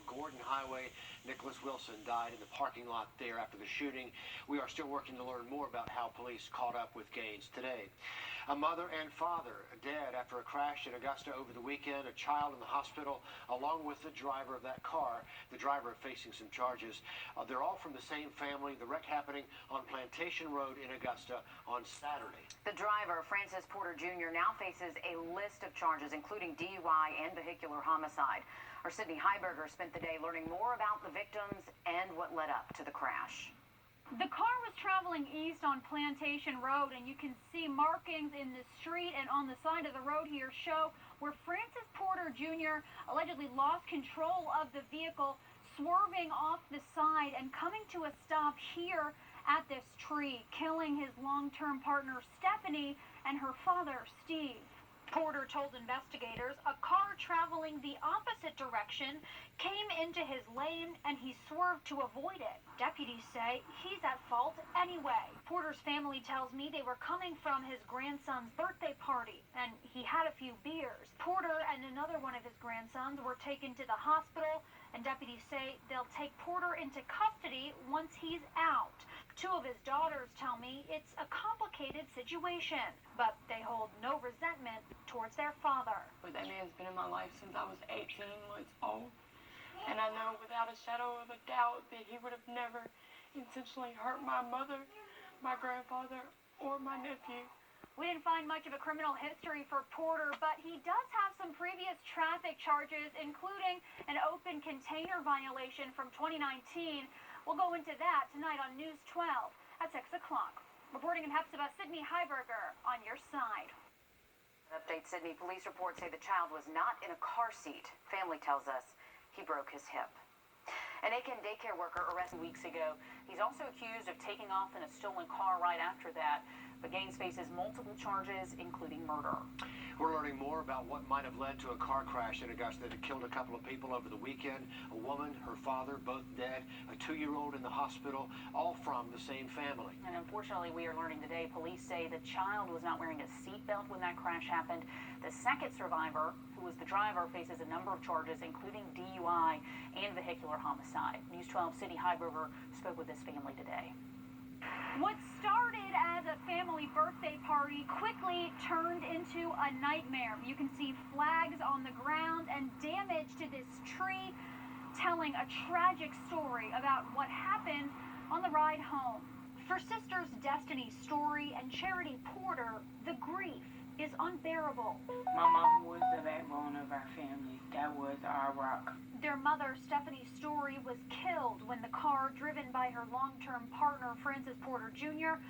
Gordon Highway. Nicholas Wilson died in the parking lot there after the shooting. We are still working to learn more about how police caught up with Gaines today. A mother and father dead after a crash in Augusta over the weekend. A child in the hospital along with the driver of that car. The driver facing some charges. They're all from the same family. The wreck happening on Plantation Road in Augusta on Saturday. The driver, Francis Porter Jr., now faces a list of charges, including DUI and vehicular homicide. Our Sydney Heiberger spent the day learning more about the victims and what led up to the crash. The car was traveling east on Plantation Road, and you can see markings in the street and on the side of the road here show where Francis Porter Jr. allegedly lost control of the vehicle, swerving off the side and coming to a stop here at this tree, killing his long-term partner Stephanie and her father Steve. Porter told investigators a car traveling the opposite direction came into his lane and he swerved to avoid it. Deputies say he's at fault anyway. Porter's family tells me they were coming from his grandson's birthday party and he had a few beers. Porter and another one of his grandsons were taken to the hospital, and deputies say they'll take Porter into custody once he's out. Two of his daughters tell me it's a complicated situation, but they hold no resentment towards their father. That man's been in my life since I was 18 months old, and I know without a shadow of a doubt that he would have never intentionally hurt my mother, my grandfather, or my nephew. We didn't find much of a criminal history for Porter, but he does have some previous traffic charges, including an open container violation from 2019. We'll go into that tonight on News 12 at 6 o'clock. Reporting in Hepzibah, Sydney Heiberger on your side. Update: Sydney police reports say the child was not in a car seat. Family tells us he broke his hip. An Aiken daycare worker arrested weeks ago. He's also accused of taking off in a stolen car right after that. But Gaines faces multiple charges, including murder. We're learning more about what might have led to a car crash in Augusta that killed a couple of people over the weekend. A woman, her father, both dead, a 2-year-old in the hospital, all from the same family. And unfortunately, we are learning today, police say the child was not wearing a seatbelt when that crash happened. The second survivor, who was the driver, faces a number of charges, including DUI and vehicular homicide. News 12 Sydney Heiberger spoke with this family today. What started as a family birthday party quickly turned into a nightmare. You can see flags on the ground and damage to this tree, telling a tragic story about what happened on the ride home. For sisters Destiny Story and Charity Porter, the grief is unbearable. My mom was the backbone of our family. That was our rock. Their mother, Stephanie Story, was killed when the car driven by her long-term partner, Francis Porter Jr.,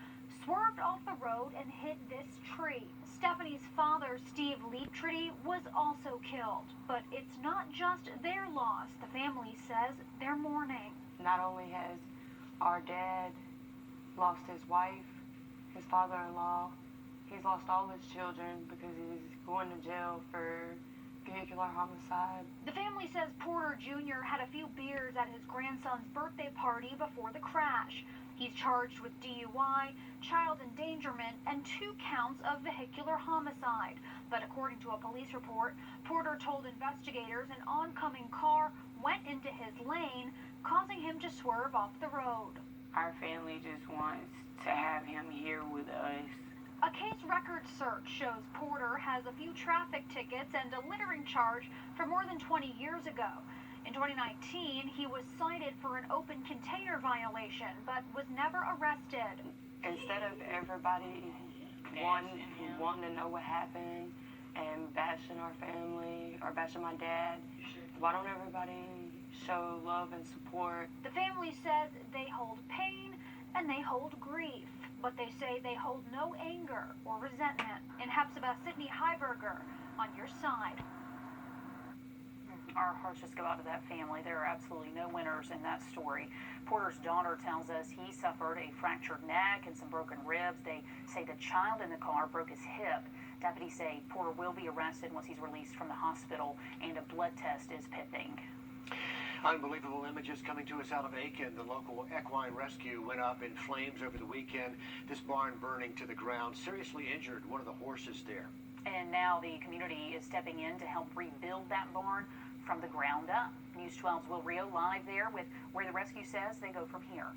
swerved off the road and hit this tree. Stephanie's father, Steve Leaptree, was also killed. But it's not just their loss. The family says they're mourning. Not only has our dad lost his wife, his father-in-law, he's lost all his children because he's going to jail for vehicular homicide. The family says Porter Jr. had a few beers at his grandson's birthday party before the crash. He's charged with DUI, child endangerment, and 2 counts of vehicular homicide. But according to a police report, Porter told investigators an oncoming car went into his lane, causing him to swerve off the road. Our family just wants to have him here with us. A case record search shows Porter has a few traffic tickets and a littering charge from more than 20 years ago. In 2019, he was cited for an open container violation, but was never arrested. Instead of everybody wanting to know what happened and bashing our family or bashing my dad, why don't everybody show love and support? The family says they hold pain and they hold grief, but they say they hold no anger or resentment. In Hepzibah, Sydney Heiberger on your side. Our hearts just go out to that family. There are absolutely no winners in that story. Porter's daughter tells us he suffered a fractured neck and some broken ribs. They say the child in the car broke his hip. Deputies say Porter will be arrested once he's released from the hospital, and a blood test is pending. Unbelievable images coming to us out of Aiken. The local equine rescue went up in flames over the weekend. This barn burning to the ground. Seriously injured one of the horses there. And now the community is stepping in to help rebuild that barn. from the ground up. News 12's Will Rio live there with where the rescue says they go from here.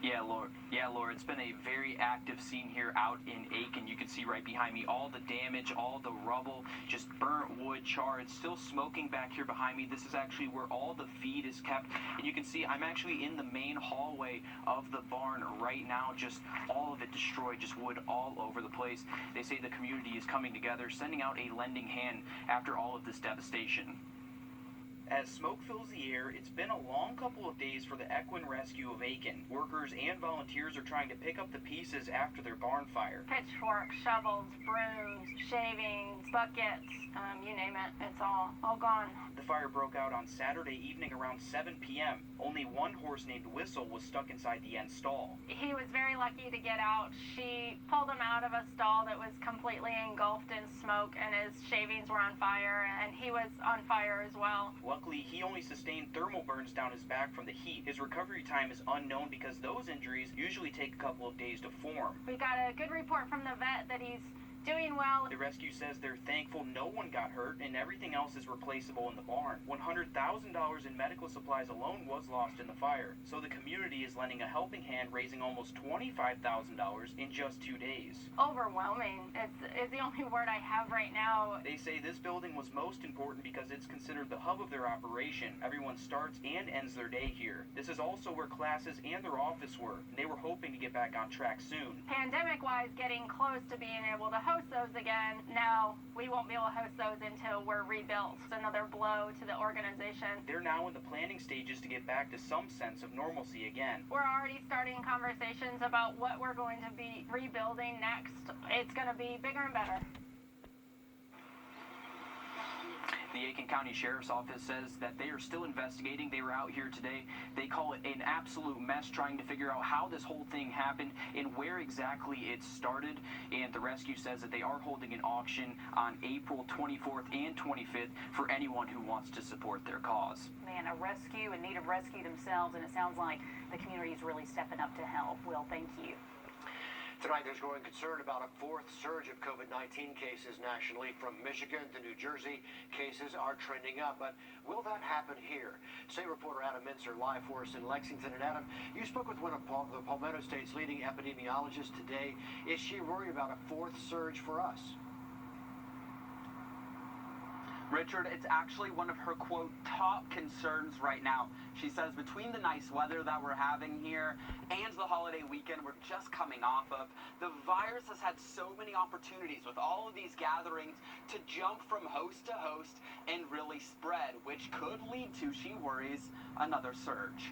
Yeah, Laura, it's been a very active scene here out in Aiken. You can see right behind me all the damage, all the rubble, just burnt wood, char. It's still smoking back here behind me. This is actually where all the feed is kept. And you can see I'm actually in the main hallway of the barn right now, just all of it destroyed, just wood all over the place. They say the community is coming together, sending out a lending hand after all of this devastation. As smoke fills the air, it's been a long couple of days for the equine rescue of Aiken. Workers and volunteers are trying to pick up the pieces after their barn fire. Pitchforks, shovels, brooms, shavings, buckets, you name it, it's all gone. The fire broke out on Saturday evening around 7 p.m. Only one horse named Whistle was stuck inside the end stall. He was very lucky to get out. She pulled him out of a stall that was completely engulfed in smoke, and his shavings were on fire, and he was on fire as well. Luckily, he only sustained thermal burns down his back from the heat. His recovery time is unknown because those injuries usually take a couple of days to form. We got a good report from the vet that he's doing well. The rescue says they're thankful no one got hurt and everything else is replaceable in the barn. $100,000 in medical supplies alone was lost in the fire, so the community is lending a helping hand, raising almost $25,000 in just 2 days. Overwhelming is the only word I have right now. They say this building was most important because it's considered the hub of their operation. Everyone starts and ends their day here. This is also where classes and their office were, and they were hoping to get back on track soon. Pandemic-wise, getting close to being able to host those again. Now, we won't be able to host those until we're rebuilt. It's another blow to the organization. They're now in the planning stages to get back to some sense of normalcy again. We're already starting conversations about what we're going to be rebuilding next. It's going to be bigger and better. The Aiken County Sheriff's Office says that they are still investigating. They were out here today. They call it an absolute mess, trying to figure out how this whole thing happened and where exactly it started. And the rescue says that they are holding an auction on April 24th and 25th for anyone who wants to support their cause. Man, a rescue in need of rescue themselves, and it sounds like the community is really stepping up to help. Will, thank you. Tonight, there's growing concern about a fourth surge of COVID-19 cases nationally. From Michigan to New Jersey, cases are trending up. But will that happen here? State reporter Adam Mincer live for us in Lexington. And Adam, you spoke with one of the Palmetto State's leading epidemiologists today. Is she worried about a fourth surge for us? Richard, it's actually one of her, quote, top concerns right now. She says between the nice weather that we're having here and the holiday weekend we're just coming off of, the virus has had so many opportunities with all of these gatherings to jump from host to host and really spread, which could lead to, she worries, another surge.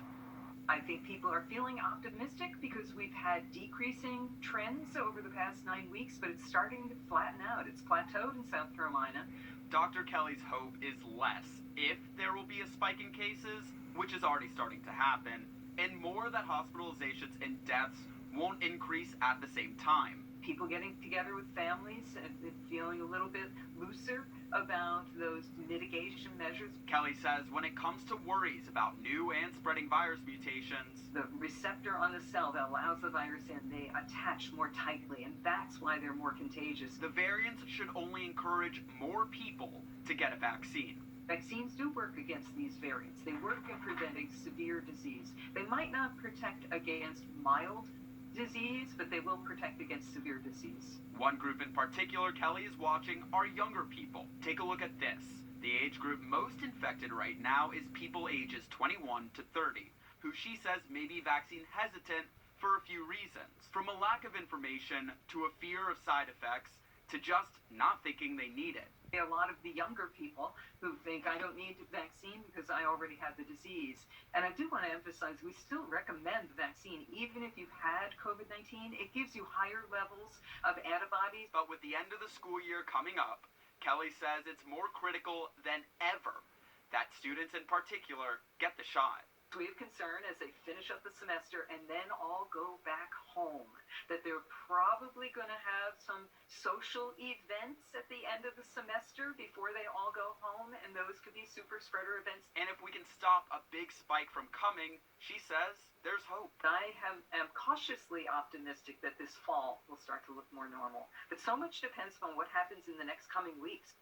I think people are feeling optimistic because we've had decreasing trends over the past 9 weeks, but it's starting to flatten out. It's plateaued in South Carolina. Dr. Kelly's hope is less if there will be a spike in cases, which is already starting to happen, and more that hospitalizations and deaths won't increase at the same time. People getting together with families and feeling a little bit looser about those mitigation measures. Kelly says when it comes to worries about new and spreading virus mutations, the receptor on the cell that allows the virus in, they attach more tightly, and that's why they're more contagious. the variants should only encourage more people to get a vaccine. Vaccines do work against these variants. They work in preventing severe disease. They might not protect against mild disease, but they will protect against severe disease. One group in particular Kelly is watching are younger people. Take a look at this. The age group most infected right now is people ages 21 to 30, who she says may be vaccine hesitant for a few reasons. From a lack of information to a fear of side effects to just not thinking they need it. A lot of the younger people who think, I don't need the vaccine because I already have the disease. And I do want to emphasize, we still recommend the vaccine. Even if you've had COVID-19, it gives you higher levels of antibodies. But with the end of the school year coming up, Kelly says it's more critical than ever that students in particular get the shot. We have concern as they finish up the semester and then all go back home, that they're probably going to have some social events at the end of the semester before they all go home, and those could be super spreader events. And if we can stop a big spike from coming, she says there's hope. I am cautiously optimistic that this fall will start to look more normal. But so much depends on what happens in the next coming weeks.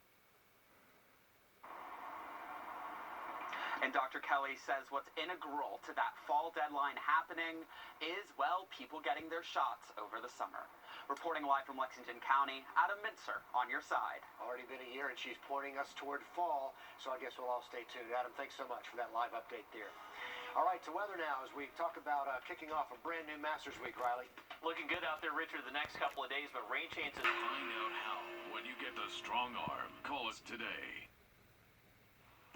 And Dr. Kelly says what's integral to that fall deadline happening is, well, people getting their shots over the summer. Reporting live from Lexington County, Adam Mintzer on your side. Already been a year, and she's pointing us toward fall, so I guess we'll all stay tuned. Adam, thanks so much for that live update there. All right, to weather now as we talk about kicking off a brand new Masters Week, Riley. Looking good out there, Richard, the next couple of days, but rain chances. Find out how when you get the strong arm. Call us today.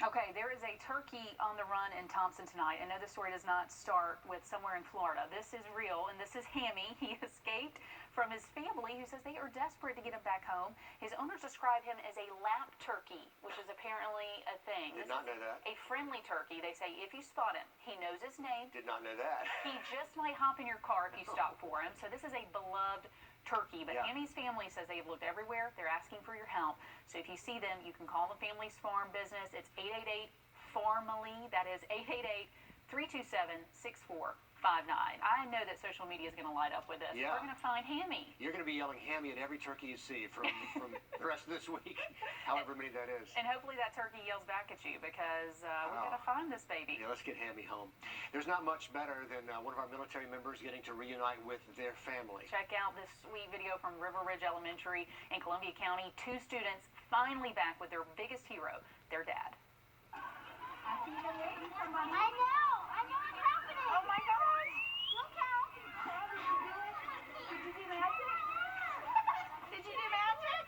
Okay, there is a turkey on the run in Thompson tonight. I know this story does not start with somewhere in Florida. This is real, and this is Hammy. He escaped from his family, who says they are desperate to get him back home. His owners describe him as a lap turkey, which is apparently a thing. Did not know that. A friendly turkey. They say if you spot him, he knows his name. Did not know that. He just might hop in your car if you stop for him. So this is a beloved turkey, but Yeah. Hammy's family says they have looked everywhere. They're asking for your help. So if you see them, you can call the family's farm business. It's 888-FARMALY. That is 888-327-6459. I know that social media is going to light up with this. Yeah. We're going to find Hammy. You're going to be yelling Hammy at every turkey you see from the rest of this week, however many that is. And hopefully that turkey yells back at you because we've got to find this baby. Yeah, let's get Hammy home. There's not much better than one of our military members getting to reunite with their family. Check out this sweet video from River Ridge Elementary in Columbia County. 2 students finally back with their biggest hero, their dad. I know it's happening. Oh my gosh. Look out. Did you do magic? Did you do magic?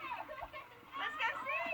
Let's go see.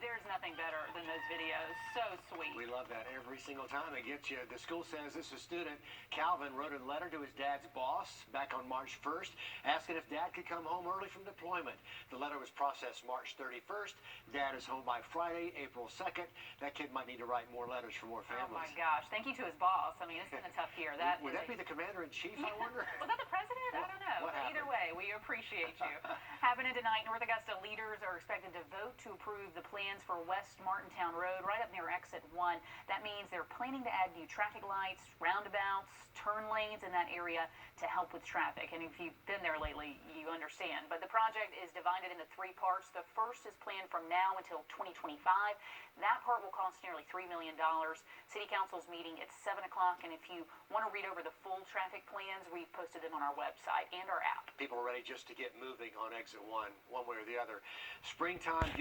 There's nothing better than those videos. So sweet. We love that every single time it gets you. The school says this is student Calvin wrote a letter to his dad's boss back on March 1st, asking if dad could come home early from deployment. The letter was processed March 31st. Dad is home by Friday, April 2nd. That kid might need to write more letters for more families. Oh my gosh. Thank you to his boss. I mean, it's been a tough year. Would that be the commander-in-chief, I wonder? Was that the president? I don't know. What But either happened? way, we appreciate you. Happening tonight, North Augusta leaders are expected to vote to approve the plans for West Martintown Road right up near Exit 1. That means they're planning to add new traffic lights, roundabouts, turn lanes in that area to help with traffic. And if you've been there lately, you understand. But the project is divided into 3 parts. The first is planned from now until 2025. That part will cost nearly $3 million. City Council's meeting at 7 o'clock. And if you want to read over the full traffic plans, we've posted them on our website and our app. People are ready just to get moving on Exit 1, one way or the other. Springtime.